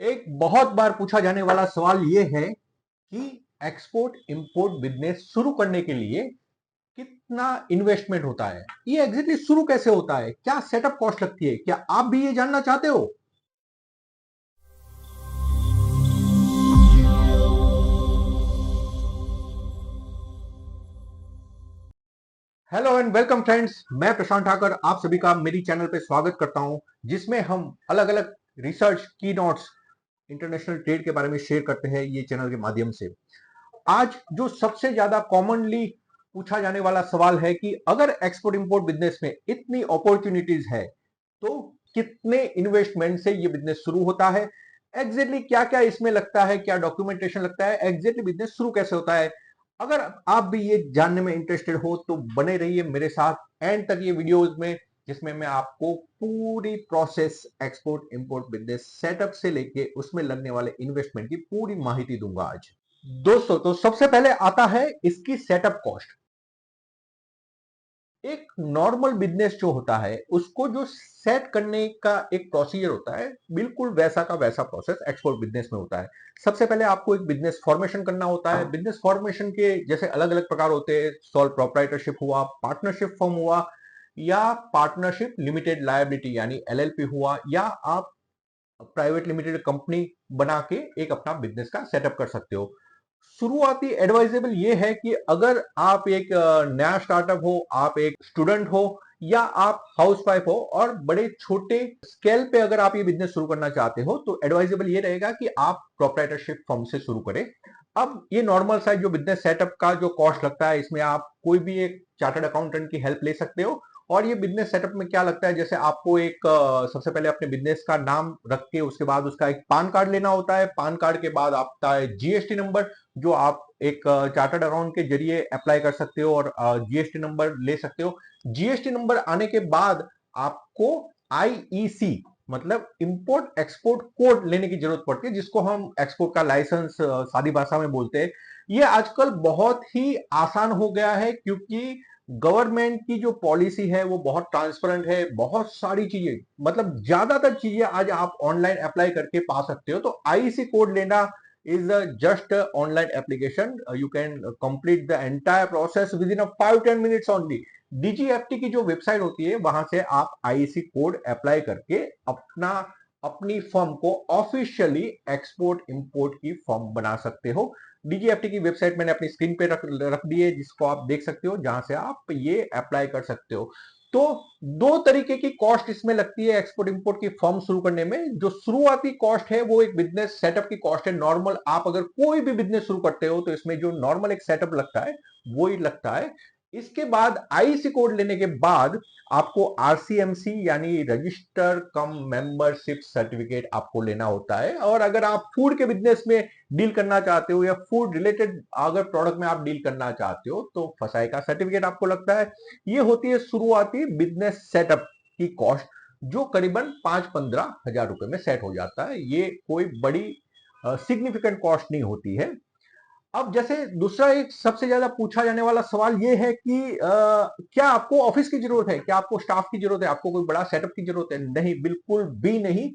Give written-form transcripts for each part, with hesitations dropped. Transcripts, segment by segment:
एक बहुत बार पूछा जाने वाला सवाल यह है कि एक्सपोर्ट इंपोर्ट बिजनेस शुरू करने के लिए कितना इन्वेस्टमेंट होता है। ये एग्जैक्टली शुरू कैसे होता है, क्या सेटअप कॉस्ट लगती है, क्या आप भी ये जानना चाहते हो? हेलो एंड वेलकम फ्रेंड्स, मैं प्रशांत ठाकर आप सभी का मेरी चैनल पे स्वागत करता हूं, जिसमें हम अलग अलग रिसर्च की नोट्स इंटरनेशनल ट्रेड के बारे में शेयर करते हैं ये चैनल के माध्यम से। आज जो सबसे ज्यादा कॉमनली पूछा जाने वाला सवाल है कि अगर एक्सपोर्ट इंपोर्ट बिजनेस में इतनी अपॉर्चुनिटीज है तो कितने इन्वेस्टमेंट से ये बिजनेस शुरू होता है, एग्जैक्टली क्या क्या इसमें लगता है, क्या डॉक्यूमेंटेशन लगता है, एग्जैक्टली बिजनेस शुरू कैसे होता है। अगर आप भी ये जानने में इंटरेस्टेड हो तो बने रहिए मेरे साथ एंड तक ये वीडियोस में, जिसमें मैं आपको पूरी process export import business setup से लेके उसमें लगने वाले इन्वेस्टमेंट की पूरी माहिती दूंगा आज। दोस्तों, तो सबसे पहले आता है इसकी सेटअप कॉस्ट। एक नॉर्मल बिजनेस जो होता है उसको जो सेट करने का एक प्रोसीजर होता है, बिल्कुल वैसा का वैसा प्रोसेस एक्सपोर्ट बिजनेस में होता है। सबसे पहले आपको एक बिजनेस फॉर्मेशन करना होता है। बिजनेस फॉर्मेशन के जैसे अलग अलग प्रकार होते हैं, सोल प्रोप्राइटरशिप हुआ, पार्टनरशिप फर्म हुआ, या पार्टनरशिप लिमिटेड लायबिलिटी यानी एलएलपी हुआ, या आप प्राइवेट लिमिटेड कंपनी बना के एक अपना बिजनेस का सेटअप कर सकते हो। शुरुआती एडवाइजेबल ये है कि अगर आप एक नया स्टार्टअप हो, आप एक स्टूडेंट हो, या आप हाउसवाइफ हो और बड़े छोटे स्केल पे अगर आप ये बिजनेस शुरू करना चाहते हो तो एडवाइजेबल ये रहेगा कि आप प्रोप्राइटरशिप फर्म से शुरू करें। अब ये नॉर्मल साइज जो बिजनेस सेटअप का जो कॉस्ट लगता है, इसमें आप कोई भी एक चार्टर्ड अकाउंटेंट की हेल्प ले सकते हो। और ये बिजनेस सेटअप में क्या लगता है, जैसे आपको एक सबसे पहले अपने बिजनेस का नाम रख के उसके बाद उसका एक पान कार्ड लेना होता है। पान कार्ड के बाद आता है जीएसटी नंबर, जो आप एक चार्टर्ड अकाउंट के जरिए अप्लाई कर सकते हो और जीएसटी नंबर ले सकते हो। जीएसटी नंबर आने के बाद आपको आईईसी मतलब इंपोर्ट एक्सपोर्ट कोड लेने की जरूरत पड़ती है, जिसको हम एक्सपोर्ट का लाइसेंस सादी भाषा में बोलते हैं। ये आजकल बहुत ही आसान हो गया है क्योंकि गवर्नमेंट की जो पॉलिसी है वो बहुत ट्रांसपेरेंट है। बहुत सारी चीजें, मतलब ज्यादातर चीजें आज आप ऑनलाइन अप्लाई करके पा सकते हो। तो आईसी कोड लेना is just a online application. You can complete the entire process within a 5-10 minutes only. DGFT की जो वेबसाइट होती है वहां से आप आईसी कोड अप्लाई करके अपना अपनी फर्म को ऑफिशियली एक्सपोर्ट इंपोर्ट की फर्म बना सकते हो। डीजीएफटी की वेबसाइट मैंने अपनी स्क्रीन पे रख दी है, जिसको आप देख सकते हो, जहां से आप ये अप्लाई कर सकते हो। तो दो तरीके की कॉस्ट इसमें लगती है एक्सपोर्ट इंपोर्ट की फर्म शुरू करने में। जो शुरुआती कॉस्ट है वो एक बिजनेस सेटअप की कॉस्ट है। नॉर्मल आप अगर कोई भी बिजनेस शुरू करते हो तो इसमें जो नॉर्मल एक सेटअप लगता है वो ही लगता है। इसके बाद आईसी कोड लेने के बाद आपको आरसीएमसी यानी रजिस्टर कम मेंबरशिप सर्टिफिकेट आपको लेना होता है। और अगर आप फूड के बिजनेस में डील करना चाहते हो या फूड रिलेटेड अगर प्रोडक्ट में आप डील करना चाहते हो तो फसाई का सर्टिफिकेट आपको लगता है। ये होती है शुरुआती बिजनेस सेटअप की कॉस्ट, जो करीबन 5-15 हजार रुपए में सेट हो जाता है। ये कोई बड़ी सिग्निफिकेंट कॉस्ट नहीं होती है। अब जैसे दूसरा एक सबसे ज्यादा पूछा जाने वाला सवाल ये है कि क्या आपको ऑफिस की जरूरत है, क्या आपको स्टाफ की जरूरत है, आपको कोई बड़ा सेटअप की जरूरत है? नहीं, बिल्कुल भी नहीं।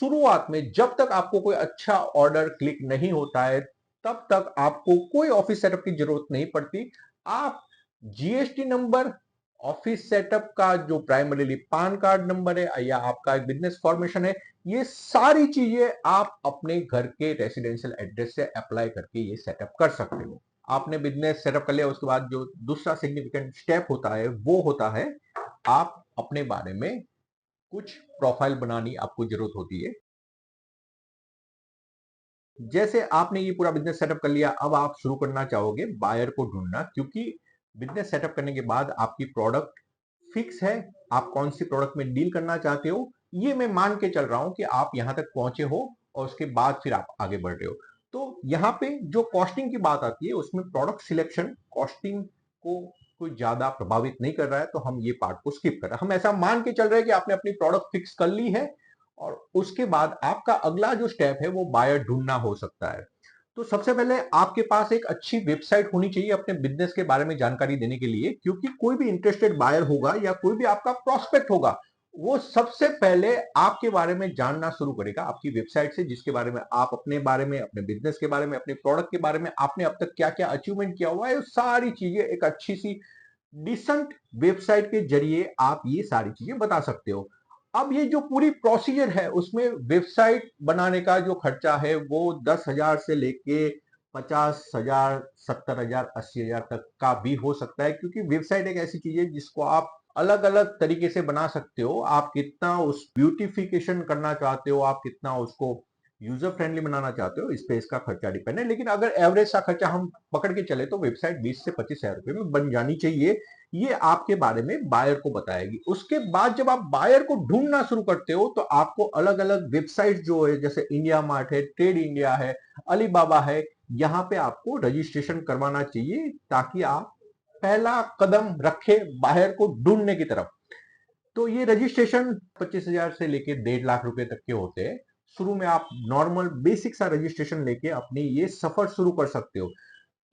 शुरुआत में जब तक आपको कोई अच्छा ऑर्डर क्लिक नहीं होता है तब तक आपको कोई ऑफिस सेटअप की जरूरत नहीं पड़ती। आप जीएसटी नंबर, ऑफिस सेटअप का जो प्राइमरीली पान कार्ड नंबर है, या आपका एक बिजनेस फॉर्मेशन है, ये सारी चीजें आप अपने घर के रेसिडेंशियल एड्रेस से अप्लाई करके ये सेटअप कर सकते हो। आपने बिजनेस सेटअप कर लिया, उसके बाद जो दूसरा सिग्निफिकेंट स्टेप होता है वो होता है आप अपने बारे में कुछ प्रोफाइल बनानी आपको जरूरत होती है। जैसे आपने ये पूरा बिजनेस सेटअप कर लिया, अब आप शुरू करना चाहोगे बायर को ढूंढना, क्योंकि बिजनेस सेटअप करने के बाद आपकी प्रोडक्ट फिक्स है। आप कौन सी प्रोडक्ट में डील करना चाहते हो ये मैं मान के चल रहा हूं कि आप यहां तक पहुंचे हो और उसके बाद फिर आप आगे बढ़ रहे हो। तो यहाँ पे जो कॉस्टिंग की बात आती है उसमें प्रोडक्ट सिलेक्शन कॉस्टिंग को कोई ज्यादा प्रभावित नहीं कर रहा है, तो हम ये पार्ट को स्किप कर रहे हैं। हम ऐसा मान के चल रहे हैं कि आपने अपनी प्रोडक्ट फिक्स कर ली है और उसके बाद आपका अगला जो स्टेप है वो बायर ढूंढना हो सकता है। तो सबसे पहले आपके पास एक अच्छी वेबसाइट होनी चाहिए अपने बिजनेस के बारे में जानकारी देने के लिए, क्योंकि कोई भी इंटरेस्टेड बायर होगा या कोई भी आपका प्रोस्पेक्ट होगा वो सबसे पहले आपके बारे में जानना शुरू करेगा, आपकी वेबसाइट से, जिसके बारे में आप अपने बारे में, अपने बिजनेस के बारे में, अपने प्रोडक्ट के बारे में, आपने अब तक क्या क्या अचीवमेंट किया हुआ है, सारी चीजें एक अच्छी सी डिसेंट वेबसाइट के जरिए आप ये सारी चीजें बता सकते हो। अब ये जो पूरी प्रोसीजर है उसमें वेबसाइट बनाने का जो खर्चा है वो 10,000 से लेके 50,000, 70,000, 80,000 तक का भी हो सकता है, क्योंकि वेबसाइट एक ऐसी चीज है जिसको आप अलग अलग तरीके से बना सकते हो। आप कितना उस ब्यूटिफिकेशन करना चाहते हो, आप कितना उसको यूजर फ्रेंडली बनाना चाहते हो, इस पे इसका खर्चा डिपेंड है। लेकिन अगर एवरेज सा खर्चा हम पकड़ के चले तो वेबसाइट 20 से 25,000 रुपए में बन जानी चाहिए। ये आपके बारे में बायर को बताएगी। उसके बाद जब आप बायर को ढूंढना शुरू करते हो तो आपको अलग अलग वेबसाइट जो है, जैसे इंडिया मार्ट है, ट्रेड इंडिया है, अलीबाबा है, यहाँ पे आपको रजिस्ट्रेशन करवाना चाहिए, ताकि आप पहला कदम रखे बायर को ढूंढने की तरफ। तो ये रजिस्ट्रेशन 25,000 से लेके 1.5 लाख रुपए तक के होते हैं। शुरू में आप नॉर्मल बेसिक सा रजिस्ट्रेशन लेके अपनी ये सफर शुरू कर सकते हो।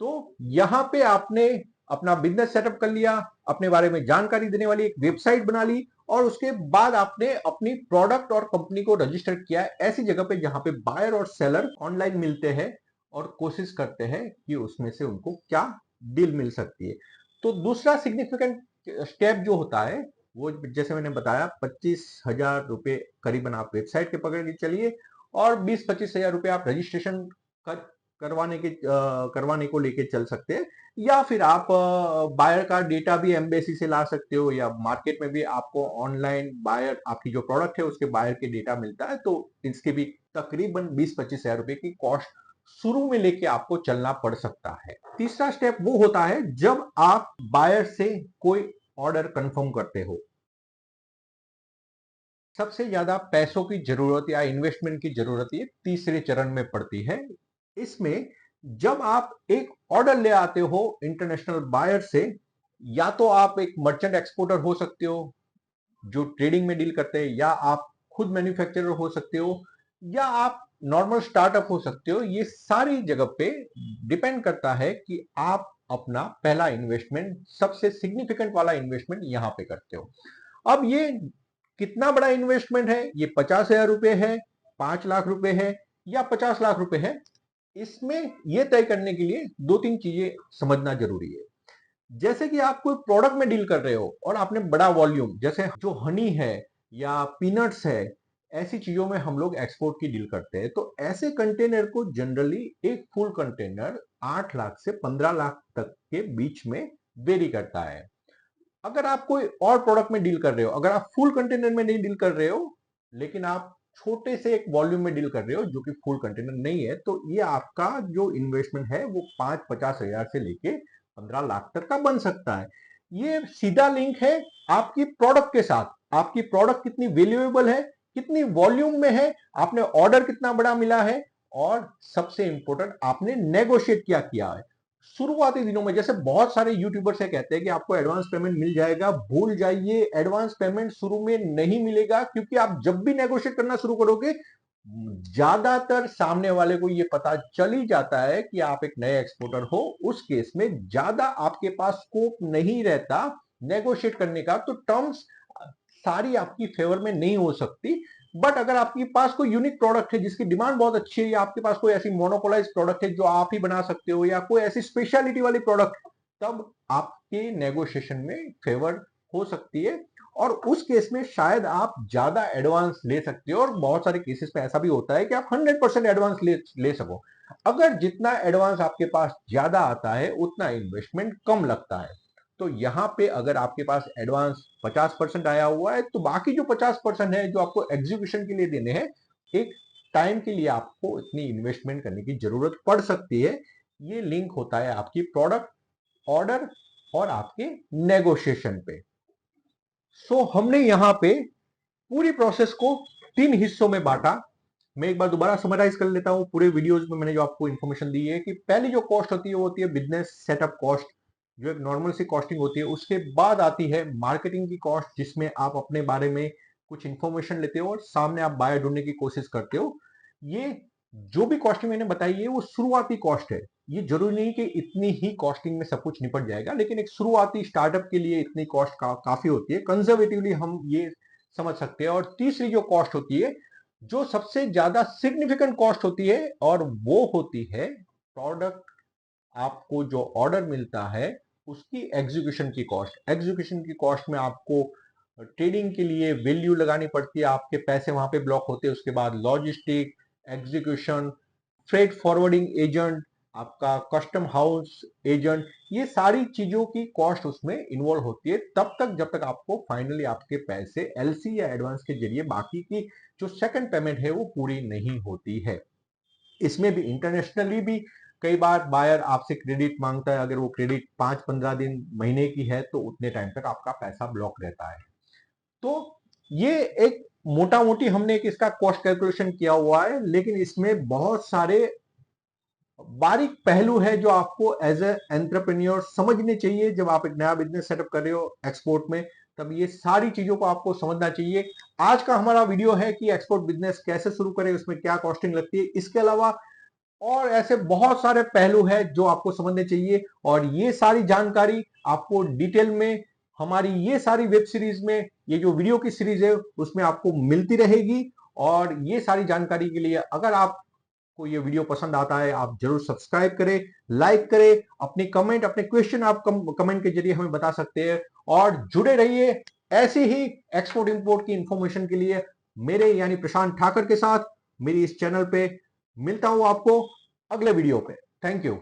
तो यहां पे आपने अपना बिजनेस सेटअप कर लिया, अपने बारे में जानकारी देने वाली एक वेबसाइट बना ली, और उसके बाद आपने अपनी प्रोडक्ट और कंपनी को रजिस्टर किया है ऐसी जगह पे जहां पे बायर और सेलर ऑनलाइन मिलते हैं और कोशिश करते हैं कि उसमें से उनको क्या डील मिल सकती है। तो दूसरा सिग्निफिकेंट स्टेप जो होता है वो, जैसे मैंने बताया, 25,000 रुपए करीबन आप वेबसाइट के पकड़ के चलिए, और 20-25,000 रुपए आप रजिस्ट्रेशन कर करवाने को लेके चल सकते हैं। या फिर आप बायर का डेटा भी एम्बेसी से ला सकते हो, या मार्केट में भी आपको ऑनलाइन बायर, आपकी जो प्रोडक्ट है उसके बायर के डेटा मिलता है, तो इसके भी तकरीबन 20-25,000 रुपए की कॉस्ट शुरू में लेके आपको चलना पड़ सकता है। तीसरा स्टेप वो होता है जब आप बायर से कोई ऑर्डर कंफर्म करते हो। सबसे ज्यादा पैसों की जरूरत या इन्वेस्टमेंट की जरूरत ये तीसरे चरण में पड़ती है। इसमें जब आप एक ऑर्डर ले आते हो इंटरनेशनल बायर से, या तो आप एक मर्चेंट एक्सपोर्टर हो सकते हो जो ट्रेडिंग में डील करते हैं, या आप खुद मैन्युफैक्चरर हो सकते हो, या आप नॉर्मल स्टार्टअप हो सकते हो। ये सारी जगह पे डिपेंड करता है कि आप अपना पहला इन्वेस्टमेंट, सबसे सिग्निफिकेंट वाला इन्वेस्टमेंट यहां पे करते हो। अब ये कितना बड़ा इन्वेस्टमेंट है, ये 50,000 रुपए है, 5 लाख रुपए है, या 50 लाख रुपए है, इसमें यह तय करने के लिए दो तीन चीजें समझना जरूरी है। जैसे कि आप कोई प्रोडक्ट में डील कर रहे हो और आपने बड़ा वॉल्यूम, जैसे जो हनी है या पीनट्स है, ऐसी चीजों में हम लोग एक्सपोर्ट की डील करते हैं, तो ऐसे कंटेनर को जनरली एक फुल कंटेनर 8 लाख से 15 लाख तक के बीच में वेरी करता है। अगर आप कोई और प्रोडक्ट में डील कर रहे हो, अगर आप फुल कंटेनर में नहीं डील कर रहे हो, लेकिन आप छोटे से एक वॉल्यूम में डील कर रहे हो जो कि फुल कंटेनर नहीं है, तो ये आपका जो इन्वेस्टमेंट है वो 5-50,000 से लेके 15 लाख तक का बन सकता है। ये सीधा लिंक है आपकी प्रोडक्ट के साथ। आपकी प्रोडक्ट कितनी वैल्यूएबल है, कितनी वॉल्यूम में है, आपने ऑर्डर कितना बड़ा मिला है, और सबसे इंपॉर्टेंट आपने नेगोशिएट क्या किया है। शुरुआती दिनों में, जैसे बहुत सारे यूट्यूबर से कहते हैं कि आपको एडवांस पेमेंट मिल जाएगा, भूल जाइए, एडवांस पेमेंट शुरू में नहीं मिलेगा, क्योंकि आप जब भी नेगोशिएट करना शुरू करोगे, ज्यादातर सामने वाले को यह पता चल ही जाता है कि आप एक नए एक्सपोर्टर हो। उस केस में ज्यादा आपके पास स्कोप नहीं रहता नेगोशिएट करने का, तो टर्म्स सारी आपकी फेवर में नहीं हो सकती। बट अगर आपके पास कोई यूनिक प्रोडक्ट है जिसकी डिमांड बहुत अच्छी है, या आपके पास कोई ऐसी मोनोपोलाइज प्रोडक्ट है जो आप ही बना सकते हो, या कोई ऐसी स्पेशलिटी वाली प्रोडक्ट, तब आपके नेगोशिएशन में फेवर हो सकती है, और उस केस में शायद आप ज्यादा एडवांस ले सकते हो। और बहुत सारे केसेस में ऐसा भी होता है कि आप 100% एडवांस ले सको। अगर जितना एडवांस आपके पास ज्यादा आता है उतना इन्वेस्टमेंट कम लगता है। तो यहां पे अगर आपके पास एडवांस 50% आया हुआ है, तो बाकी जो 50% है जो आपको एग्जीक्यूशन के लिए देने हैं, एक टाइम के लिए आपको इतनी इन्वेस्टमेंट करने की जरूरत पड़ सकती है। ये लिंक होता है आपकी प्रोडक्ट, ऑर्डर और आपके नेगोशिएशन पे। सो हमने यहां पे पूरी प्रोसेस को 3 हिस्सों में बांटा। मैं एक बार दोबारा समराइज कर लेता हूं। पूरे वीडियोस में मैंने जो आपको इन्फॉर्मेशन दी है कि पहली जो कॉस्ट होती है वो होती है बिजनेस सेटअप कॉस्ट, जो एक नॉर्मल सी कॉस्टिंग होती है। उसके बाद आती है मार्केटिंग की कॉस्ट, जिसमें आप अपने बारे में कुछ इंफॉर्मेशन लेते हो और सामने आप बायर ढूंढने की कोशिश करते हो। ये जो भी कॉस्टिंग मैंने बताई है वो शुरुआती कॉस्ट है। ये जरूरी नहीं कि इतनी ही कॉस्टिंग में सब कुछ निपट जाएगा, लेकिन एक शुरुआती स्टार्टअप के लिए इतनी कॉस्ट काफी होती है। कंजर्वेटिवली हम ये समझ सकते हैं। और तीसरी जो कॉस्ट होती है, जो सबसे ज्यादा सिग्निफिकेंट कॉस्ट होती है, और वो होती है प्रोडक्ट, आपको जो ऑर्डर मिलता है उसकी एग्जीक्यूशन की कॉस्ट। एग्जीक्यूशन की कॉस्ट में आपको ट्रेडिंग के लिए वैल्यू लगानी पड़ती है, आपके पैसे वहां पे ब्लॉक होते हैं, उसके बाद logistic, execution, freight forwarding agent, आपका कस्टम हाउस एजेंट, ये सारी चीजों की कॉस्ट उसमें इन्वॉल्व होती है तब तक जब तक आपको फाइनली आपके पैसे एलसी या एडवांस के जरिए बाकी की जो सेकंड पेमेंट है वो पूरी नहीं होती है। इसमें भी इंटरनेशनली भी कई बार बायर आपसे क्रेडिट मांगता है, अगर वो क्रेडिट 5-15 दिन महीने की है तो उतने टाइम तक आपका पैसा ब्लॉक रहता है। तो ये एक मोटा मोटी हमने एक इसका कॉस्ट कैलकुलेशन किया हुआ है, लेकिन इसमें बहुत सारे बारीक पहलू है जो आपको एज ए एंटरप्रेन्योर समझने चाहिए। जब आप एक नया बिजनेस सेटअप कर रहे हो एक्सपोर्ट में, तब ये सारी चीजों को आपको समझना चाहिए। आज का हमारा वीडियो है कि एक्सपोर्ट बिजनेस कैसे शुरू करें, उसमें क्या कॉस्टिंग लगती है, इसके अलावा और ऐसे बहुत सारे पहलू हैं जो आपको समझने चाहिए। और ये सारी जानकारी आपको डिटेल में हमारी ये सारी वेब सीरीज में, ये जो वीडियो की सीरीज है उसमें आपको मिलती रहेगी। और ये सारी जानकारी के लिए अगर आपको ये वीडियो पसंद आता है, आप जरूर सब्सक्राइब करें, लाइक करें, अपनी कमेंट, अपने क्वेश्चन आप कमेंट के जरिए हमें बता सकते हैं। और जुड़े रहिए ऐसी ही एक्सपोर्ट इंपोर्ट की इंफॉर्मेशन के लिए मेरे यानी प्रशांत ठाकर के साथ मेरी इस चैनल पे। मिलता हूं आपको अगले वीडियो पे। Thank you.